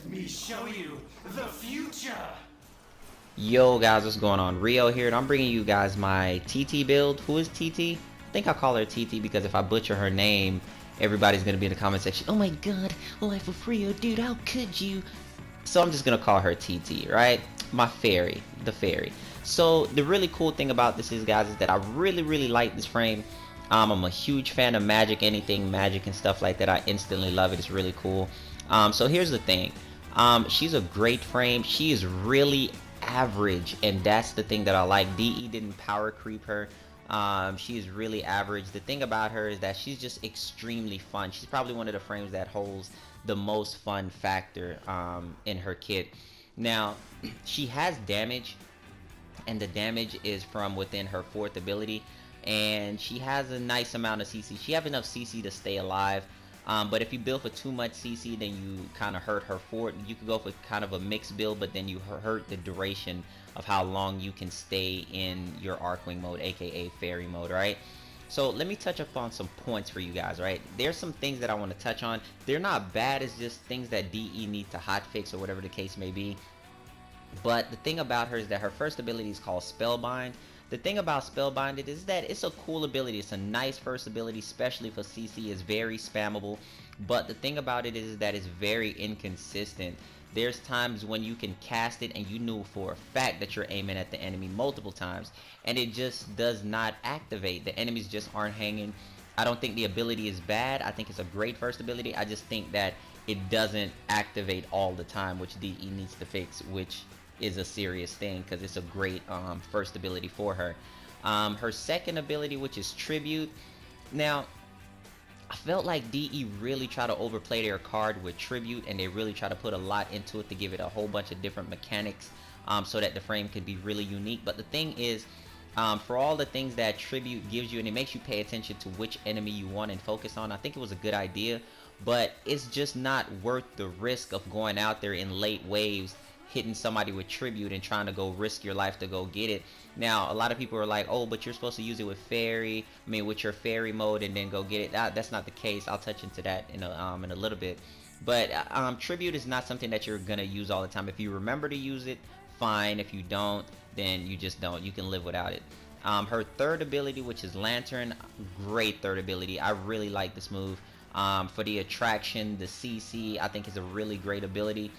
Let me show you the future. Yo guys, what's going on? Rio here, and I'm bringing you guys my TT build. Who is TT? I think I call her TT because if I butcher her name, everybody's gonna be in the comment section, oh my god, Life of Rio, dude, how could you? So I'm just gonna call her TT, right? My fairy, the fairy. So the really cool thing about this is, guys, is that I really like this frame. I'm a huge fan of magic, anything magic and stuff like that. I instantly love it. It's really cool. So here's the thing. She's a great frame. She is really average, and that's the thing that I like. DE didn't power creep her. She is really average. The thing about her is that she's just extremely fun. She's probably one of the frames that holds the most fun factor in her kit. Now, she has damage, and the damage is from within her fourth ability, and she has a nice amount of CC. She have enough CC to stay alive, but if you build for too much CC, then you kind of hurt her fort. You could go for kind of a mixed build, but then you hurt the duration of how long you can stay in your Arcwing mode, aka fairy mode, right? So let me touch upon some points for you guys, right? There's some things that I want to touch on. They're not bad, it's just things that DE need to hotfix or whatever the case may be. But the thing about her is that her first ability is called Spellbind. The thing about Spellbinded is that it's a cool ability. It's a nice first ability, especially for CC. It's very spammable. But the thing about it is that it's very inconsistent. There's times when you can cast it and you know for a fact that you're aiming at the enemy multiple times, and it just does not activate. The enemies just aren't hanging. I don't think the ability is bad. I think it's a great first ability. I just think that it doesn't activate all the time, which DE needs to fix, which is a serious thing because it's a great first ability for her. Her second ability, which is Tribute. Now, I felt like DE really tried to overplay their card with Tribute, and they really try to put a lot into it to give it a whole bunch of different mechanics so that the frame could be really unique. But the thing is, for all the things that Tribute gives you, and it makes you pay attention to which enemy you want and focus on, I think it was a good idea, but it's just not worth the risk of going out there in late waves, hitting somebody with Tribute and trying to go risk your life to go get it. Now, a lot of people are like, oh, but you're supposed to use it with fairy, with your fairy mode and then go get it. That's not the case. I'll touch into that in a little bit. But Tribute is not something that you're gonna use all the time. If you remember to use it, fine. If you don't, then you just don't. You can live without it. Her third ability, which is Lantern, great third ability. I really like this move. For the attraction, the CC, I think is a really great ability.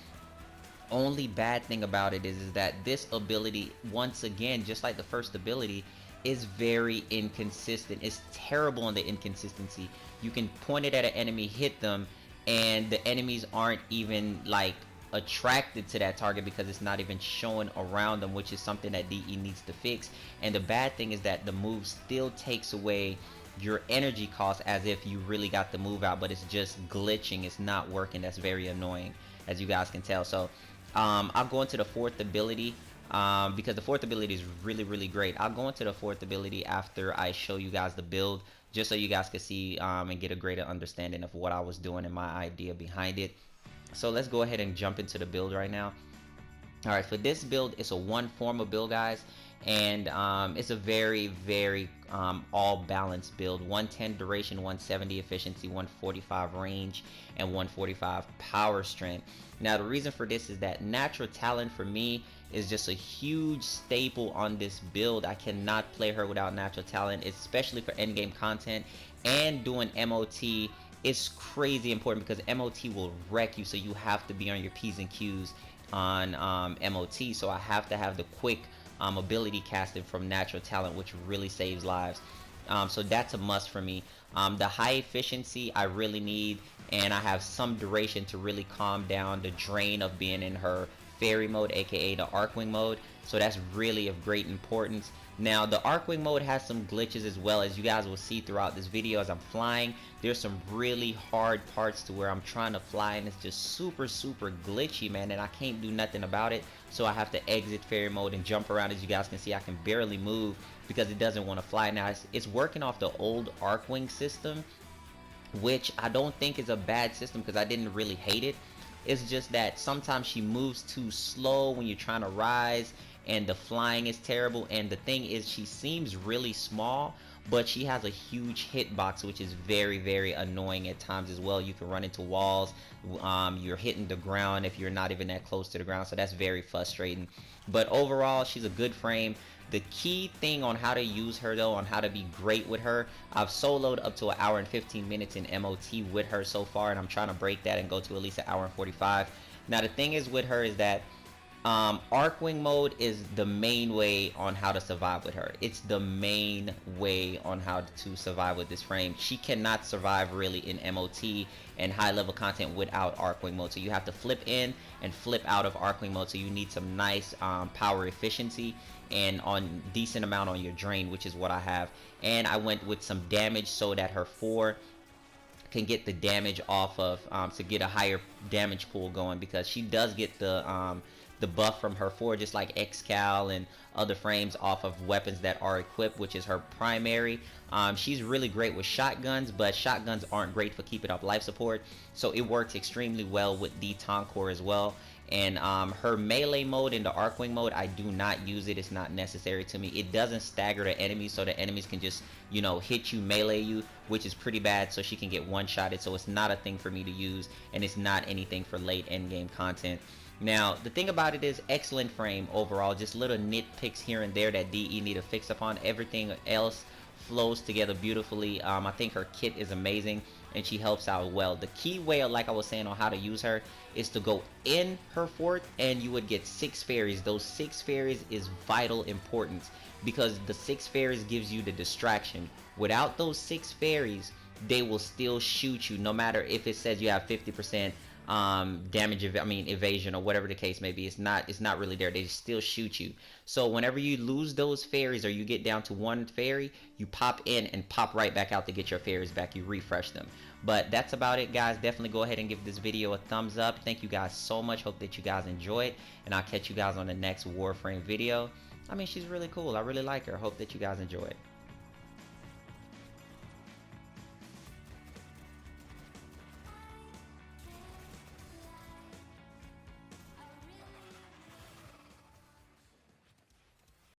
Only bad thing about it is that this ability, once again, just like the first ability, is very inconsistent. It's terrible in the inconsistency. You can point it at an enemy, hit them, and the enemies aren't even like attracted to that target because it's not even showing around them, which is something that DE needs to fix. And the bad thing is that the move still takes away your energy cost as if you really got the move out, but it's just glitching. It's not working. That's very annoying, as you guys can tell. So I'll go into the fourth ability because the fourth ability is really great. I'll go into the fourth ability after I show you guys the build, just so you guys can see and get a greater understanding of what I was doing and my idea behind it. So let's go ahead and jump into the build right now. Alright, for this build, it's a one formal build, guys, and it's a very all balanced build. 110 duration, 170 efficiency, 145 range, and 145 power strength. Now, the reason for this is that natural talent for me is just a huge staple on this build. I cannot play her without natural talent, especially for endgame content, and doing MOT is crazy important because MOT will wreck you, so you have to be on your P's and Q's on MOT. So I have to have the quick ability casting from natural talent, which really saves lives. So that's a must for me. The high efficiency I really need, and I have some duration to really calm down the drain of being in her fairy mode, aka the Arcwing mode. So that's really of great importance. Now, the Arcwing mode has some glitches as well, as you guys will see throughout this video as I'm flying. There's some really hard parts to where I'm trying to fly and it's just super glitchy, man, and I can't do nothing about it. So I have to exit fairy mode and jump around. As you guys can see, I can barely move because it doesn't want to fly. Now, it's working off the old Arcwing system, which I don't think is a bad system because I didn't really hate it. It's just that sometimes she moves too slow when you're trying to rise, and the flying is terrible. And the thing is, she seems really small, but she has a huge hitbox, which is very, very annoying at times as well. You can run into walls, you're hitting the ground if you're not even that close to the ground, so that's very frustrating. But overall, she's a good frame. The key thing on how to use her though, on how to be great with her, I've soloed up to 1 hour and 15 minutes in MOT with her so far, and I'm trying to break that and go to at least 1 hour and 45. Now the thing is with her is that Arcwing mode is the main way on how to survive with her. It's the main way on how to survive with this frame. She cannot survive really in MOT and high level content without Arcwing mode. So you have to flip in and flip out of Arcwing mode. So you need some nice power efficiency and on decent amount on your drain, which is what I have. And I went with some damage so that her 4 can get the damage off of to get a higher damage pool going, because she does get the buff from her 4 just like Xcal and other frames off of weapons that are equipped, which is her primary. She's really great with shotguns, but shotguns aren't great for keeping up life support, so it works extremely well with the Toncore as well. And her melee mode in the Arcwing mode, I do not use it. It's not necessary to me. It doesn't stagger the enemies, so the enemies can just, you know, hit you, melee you, which is pretty bad, so she can get one-shotted. So it's not a thing for me to use, and it's not anything for late endgame content. Now the thing about it is, excellent frame overall, just little nitpicks here and there that DE need to fix upon. Everything else flows together beautifully. I think her kit is amazing and she helps out well. The key way, like I was saying, on how to use her is to go in her fort and you would get 6 fairies. Those 6 fairies is vital importance, because the 6 fairies gives you the distraction. Without those 6 fairies, they will still shoot you, no matter if it says you have 50% damage, evasion, or whatever the case may be. It's not really there. They still shoot you. So whenever you lose those fairies or you get down to 1 fairy, you pop in and pop right back out to get your fairies back. You refresh them. But that's about it, guys. Definitely go ahead and give this video a thumbs up. Thank you guys so much. Hope that you guys enjoy it, and I'll catch you guys on the next Warframe video. She's really cool. I really like her. Hope that you guys enjoy it.